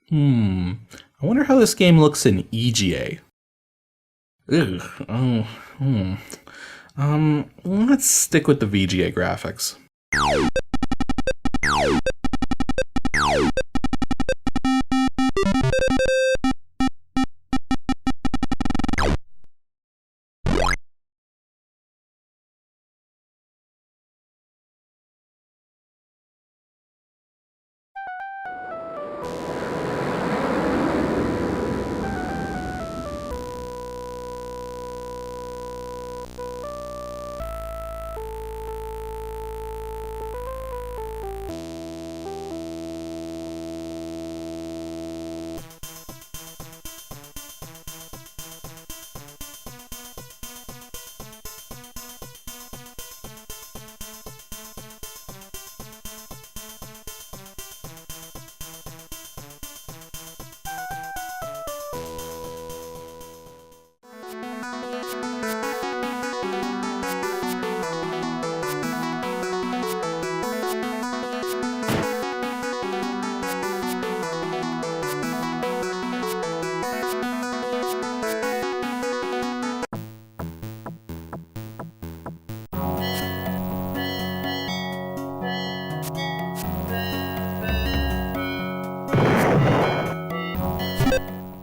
I wonder how this game looks in EGA. Ugh. Let's stick with the VGA graphics.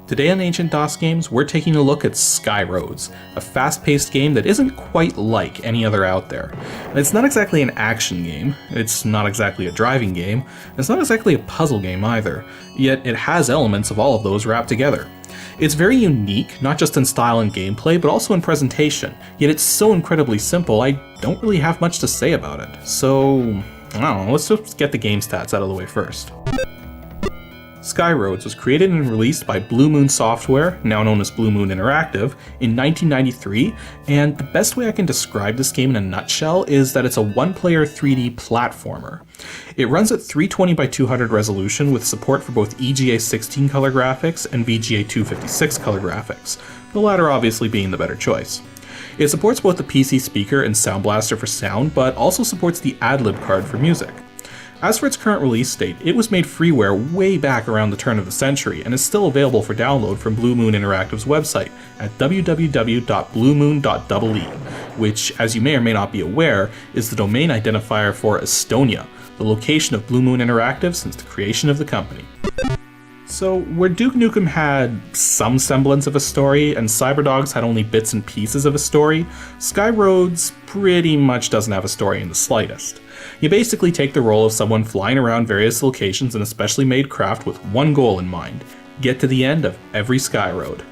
Today on Ancient DOS Games, we're taking a look at SkyRoads, a fast-paced game that isn't quite like any other out there. And it's not exactly an action game, it's not exactly a driving game, and it's not exactly a puzzle game either, yet it has elements of all of those wrapped together. It's very unique, not just in style and gameplay, but also in presentation, yet it's so incredibly simple I don't really have much to say about it. So, I don't know, let's just get the game stats out of the way first. SkyRoads was created and released by Blue Moon Software, now known as Blue Moon Interactive, in 1993, and the best way I can describe this game in a nutshell is that it's a one-player 3D platformer. It runs at 320x200 resolution with support for both EGA 16 color graphics and VGA 256 color graphics, the latter obviously being the better choice. It supports both the PC speaker and Sound Blaster for sound, but also supports the AdLib card for music. As for its current release date, it was made freeware way back around the turn of the century and is still available for download from Blue Moon Interactive's website at www.bluemoon.ee, which, as you may or may not be aware, is the domain identifier for Estonia, the location of Blue Moon Interactive since the creation of the company. So, where Duke Nukem had some semblance of a story and Cyberdogs had only bits and pieces of a story, SkyRoads pretty much doesn't have a story in the slightest. You basically take the role of someone flying around various locations in a specially made craft with one goal in mind: get to the end of every Skyroad.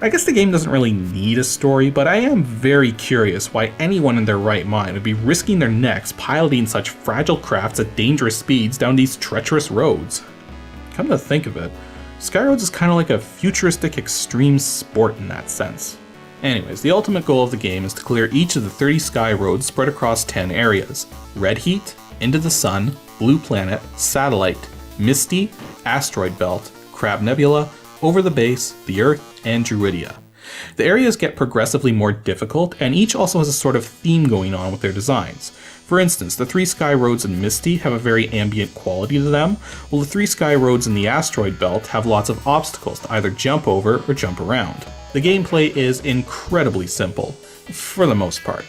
I guess the game doesn't really need a story, but I am very curious why anyone in their right mind would be risking their necks piloting such fragile crafts at dangerous speeds down these treacherous roads. Come to think of it, SkyRoads is kind of like a futuristic extreme sport in that sense. Anyways, the ultimate goal of the game is to clear each of the 30 sky roads spread across 10 areas: Red Heat, Into the Sun, Blue Planet, Satellite, Misty, Asteroid Belt, Crab Nebula, Over the Base, the Earth, and Druidia. The areas get progressively more difficult, and each also has a sort of theme going on with their designs. For instance, the 3 sky roads in Misty have a very ambient quality to them, while the 3 sky roads in the Asteroid Belt have lots of obstacles to either jump over or jump around. The gameplay is incredibly simple, for the most part.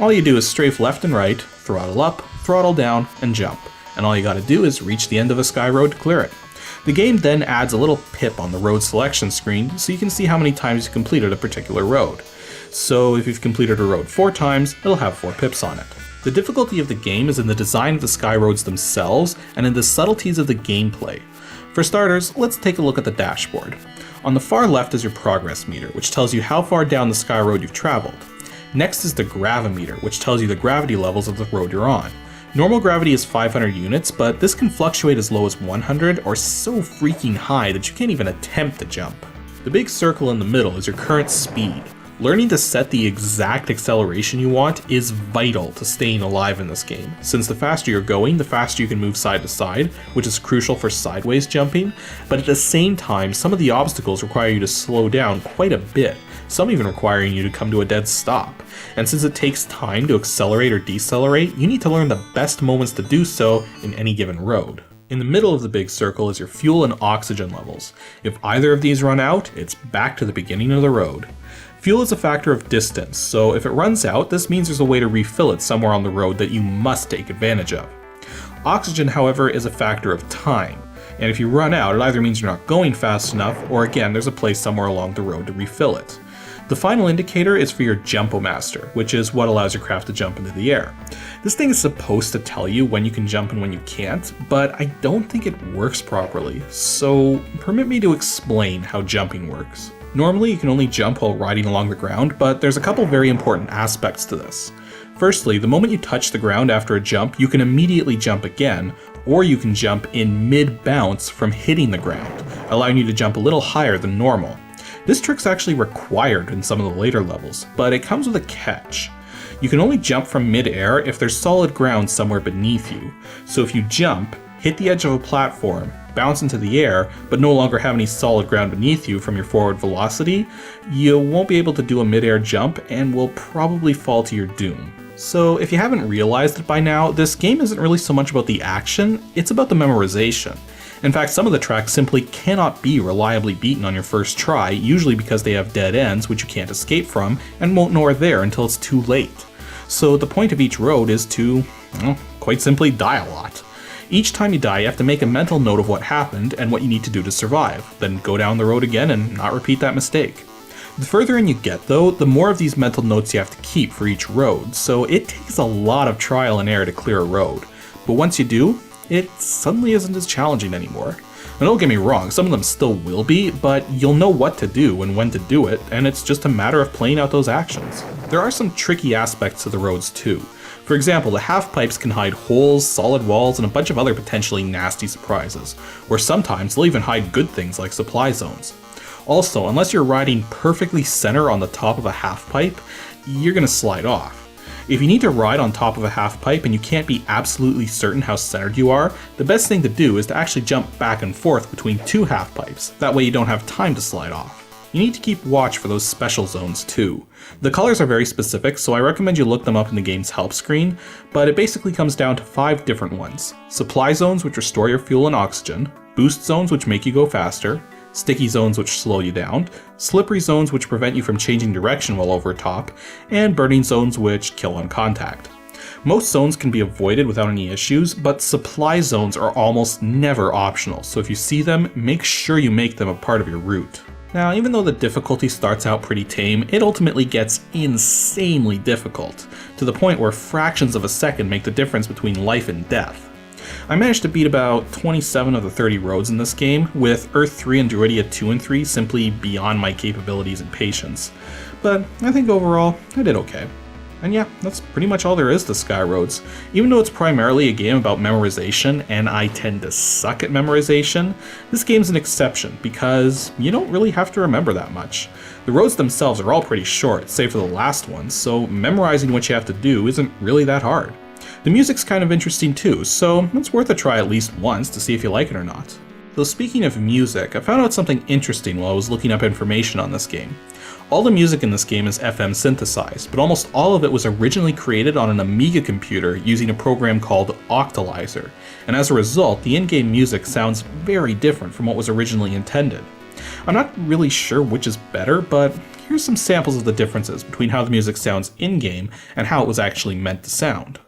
All you do is strafe left and right, throttle up, throttle down, and jump, and all you gotta do is reach the end of a sky road to clear it. The game then adds a little pip on the road selection screen so you can see how many times you completed a particular road. So if you've completed a road 4 times, it'll have 4 pips on it. The difficulty of the game is in the design of the sky roads themselves and in the subtleties of the gameplay. For starters, let's take a look at the dashboard. On the far left is your progress meter, which tells you how far down the sky road you've traveled. Next is the Gravimeter, which tells you the gravity levels of the road you're on. Normal gravity is 500 units, but this can fluctuate as low as 100 or so freaking high that you can't even attempt to jump. The big circle in the middle is your current speed. Learning to set the exact acceleration you want is vital to staying alive in this game, since the faster you're going, the faster you can move side to side, which is crucial for sideways jumping, but at the same time, some of the obstacles require you to slow down quite a bit, some even requiring you to come to a dead stop. And since it takes time to accelerate or decelerate, you need to learn the best moments to do so in any given road. In the middle of the big circle is your fuel and oxygen levels. If either of these run out, it's back to the beginning of the road. Fuel is a factor of distance, so if it runs out, this means there's a way to refill it somewhere on the road that you must take advantage of. Oxygen, however, is a factor of time, and if you run out, it either means you're not going fast enough, or again, there's a place somewhere along the road to refill it. The final indicator is for your Jump-O-Master, which is what allows your craft to jump into the air. This thing is supposed to tell you when you can jump and when you can't, but I don't think it works properly, so permit me to explain how jumping works. Normally you can only jump while riding along the ground, but there's a couple very important aspects to this. Firstly, the moment you touch the ground after a jump, you can immediately jump again, or you can jump in mid-bounce from hitting the ground, allowing you to jump a little higher than normal. This trick's actually required in some of the later levels, but it comes with a catch. You can only jump from mid-air if there's solid ground somewhere beneath you. So if you jump, hit the edge of a platform, bounce into the air, but no longer have any solid ground beneath you from your forward velocity, you won't be able to do a mid-air jump and will probably fall to your doom. So if you haven't realized it by now, this game isn't really so much about the action, it's about the memorization. In fact, some of the tracks simply cannot be reliably beaten on your first try, usually because they have dead ends which you can't escape from, and won't know are there until it's too late. So the point of each road is to, well, quite simply die a lot. Each time you die, you have to make a mental note of what happened and what you need to do to survive, then go down the road again and not repeat that mistake. The further in you get though, the more of these mental notes you have to keep for each road, so it takes a lot of trial and error to clear a road. But once you do, it suddenly isn't as challenging anymore. Now don't get me wrong, some of them still will be, but you'll know what to do and when to do it, and it's just a matter of playing out those actions. There are some tricky aspects to the roads too. For example, the half-pipes can hide holes, solid walls, and a bunch of other potentially nasty surprises, or sometimes they'll even hide good things like supply zones. Also, unless you're riding perfectly center on the top of a half-pipe, you're gonna slide off. If you need to ride on top of a half-pipe and you can't be absolutely certain how centered you are, the best thing to do is to actually jump back and forth between two half-pipes, that way you don't have time to slide off. You need to keep watch for those special zones too. The colors are very specific, so I recommend you look them up in the game's help screen, but it basically comes down to 5 different ones. Supply zones, which restore your fuel and oxygen, boost zones, which make you go faster, sticky zones which slow you down, slippery zones which prevent you from changing direction while over top, and burning zones which kill on contact. Most zones can be avoided without any issues, but supply zones are almost never optional, so if you see them, make sure you make them a part of your route. Now, even though the difficulty starts out pretty tame, it ultimately gets insanely difficult, to the point where fractions of a second make the difference between life and death. I managed to beat about 27 of the 30 roads in this game, with Earth 3 and Druidia 2 and 3 simply beyond my capabilities and patience. But I think overall, I did okay. And yeah, that's pretty much all there is to SkyRoads. Even though it's primarily a game about memorization, and I tend to suck at memorization, this game's an exception because you don't really have to remember that much. The roads themselves are all pretty short, save for the last one, so memorizing what you have to do isn't really that hard. The music's kind of interesting too, so it's worth a try at least once to see if you like it or not. Though speaking of music, I found out something interesting while I was looking up information on this game. All the music in this game is FM synthesized, but almost all of it was originally created on an Amiga computer using a program called Octalizer, and as a result, the in-game music sounds very different from what was originally intended. I'm not really sure which is better, but here's some samples of the differences between how the music sounds in-game and how it was actually meant to sound.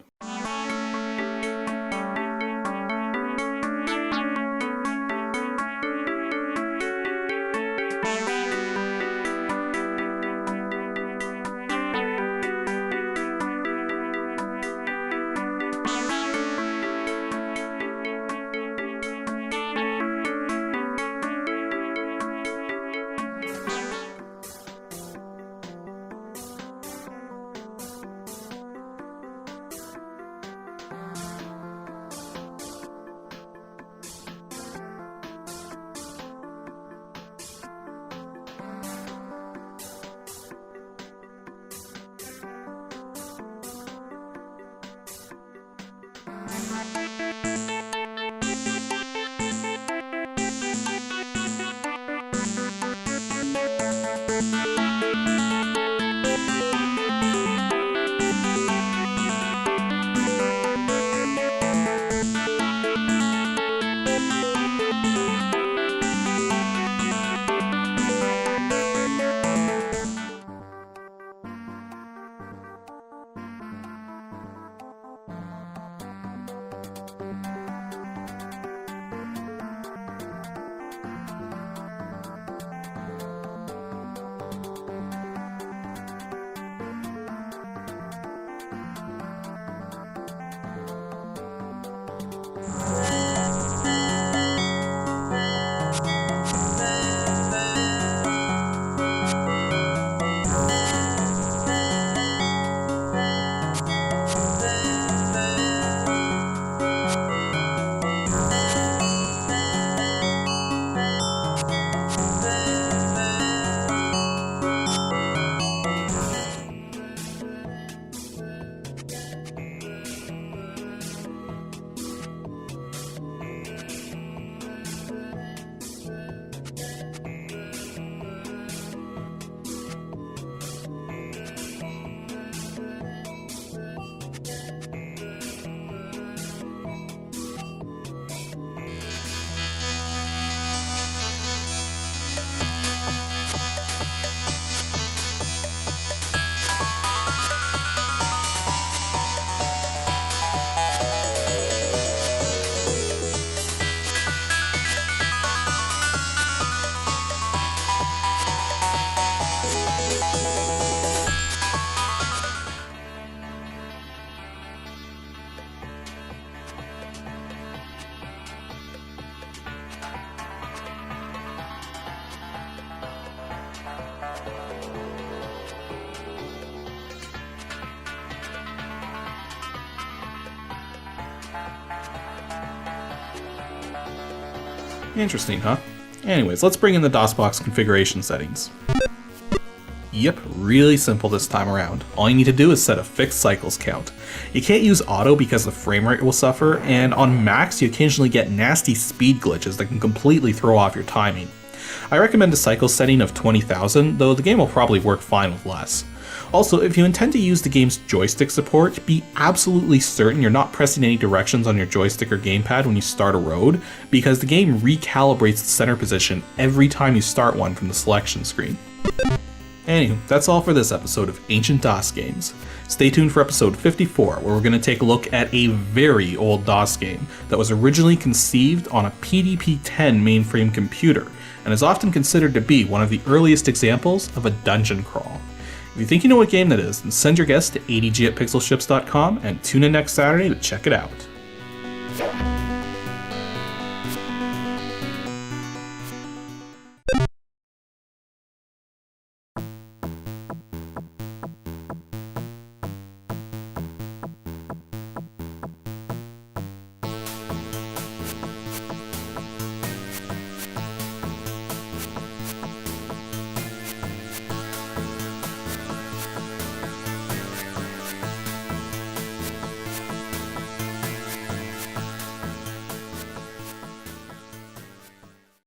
Interesting, huh? Anyways, let's bring in the Dosbox configuration settings. Yep, really simple this time around. All you need to do is set a fixed cycles count. You can't use auto because the frame rate will suffer, and on max you occasionally get nasty speed glitches that can completely throw off your timing. I recommend a cycle setting of 20,000, though the game will probably work fine with less. Also, if you intend to use the game's joystick support, be absolutely certain you're not pressing any directions on your joystick or gamepad when you start a road, because the game recalibrates the center position every time you start one from the selection screen. Anywho, that's all for this episode of Ancient DOS Games. Stay tuned for episode 54, where we're going to take a look at a very old DOS game that was originally conceived on a PDP-10 mainframe computer, and is often considered to be one of the earliest examples of a dungeon crawl. If you think you know what game that is, then send your guess to adg@pixelships.com and tune in next Saturday to check it out.